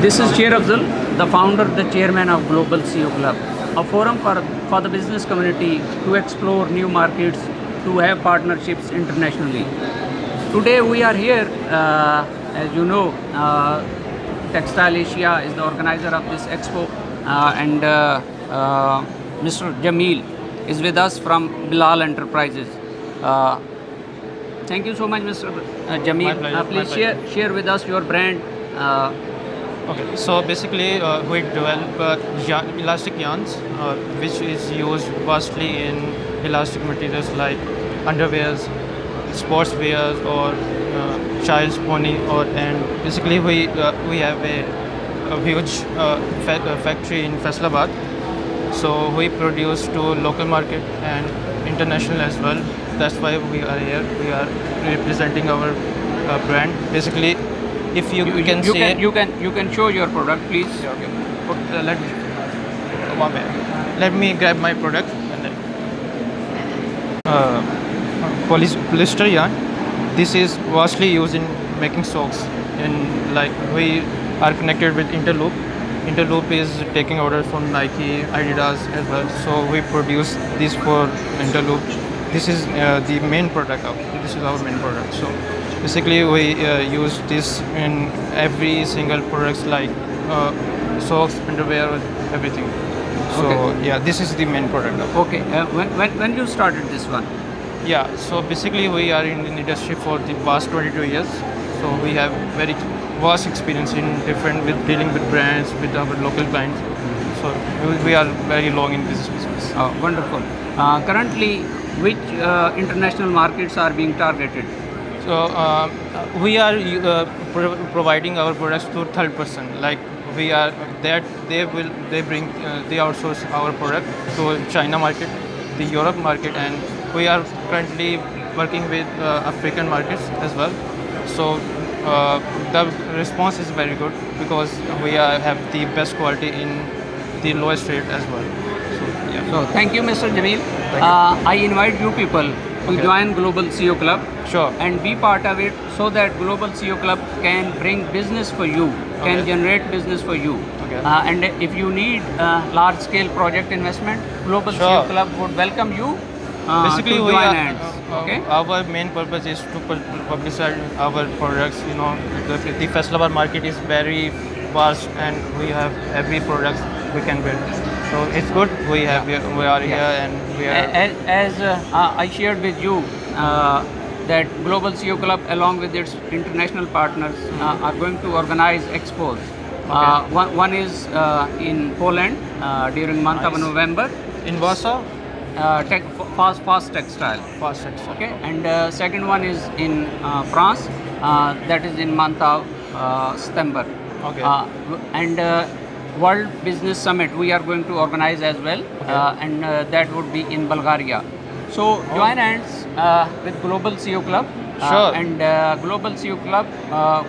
This is Chair Afzal, the founder, the chairman of Global CEO Club, a forum for the business community to explore new markets, to have partnerships internationally. Today we are here, as you know, Textile Asia is the organizer of this expo, and Mr. Jamil is with us from Bilal Enterprises. Thank you so much, Mr. Jamil. Please share with us your brand. Okay, so basically we develop elastic yarns, which is used vastly in elastic materials like underwears, sportswears, or child's pony. And basically we have a huge factory in Faisalabad. So we produce to local market and international as well. That's why we are here. We are representing our brand. Basically, if you can see you can show your product, please. Yeah, okay. Let me grab my product and then polyester yarn. This is vastly used in making socks, and like we are connected with Interloop. Interloop is taking orders from Nike, Adidas as well. So we produce this for Interloop. This is the main product. This is our main product. So basically, we use this in every single products like socks, underwear, everything. So Okay. yeah, this is the main product. Okay. When you started this one? Yeah. So basically, we are in the industry for the past 22 years. So we have very vast experience in different with dealing with brands, with our local clients. So we are very long in this business. Wonderful. Currently, which international markets are being targeted? So we are providing our products to third person. Like we are that they outsource our product to China market, the Europe market, and we are currently working with African markets as well. So the response is very good because we have the best quality in the lowest rate as well. So yeah. So thank you, Mr. Jamil. I invite you people to Okay. join Global CEO Club Sure. and be part of it, so that Global CEO Club can bring business for you, can Okay. generate business for you. Okay. And if you need large scale project investment, Global Sure. CEO Club would welcome you Basically, to we join are, hands. Okay. our main purpose is to publicize our products. You know, the Faisalabad market is very vast, and we have every product we can build. So it's good. We are here, and we are. As I shared with you, that Global CEO Club, along with its international partners, are going to organize expos. Okay. One is in Poland during month of Nice. November. In Warsaw, Fast textile. fast extra. Okay, and second one is in France. That is in month of September. Okay. And World Business Summit we are going to organize as well, and that would be in Bulgaria. So join hands with Global CEO Club, Sure. and Global CEO Club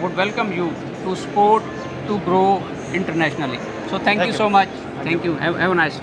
would welcome you to support, to grow internationally. So thank you you. so much. Thank you. Have a nice time.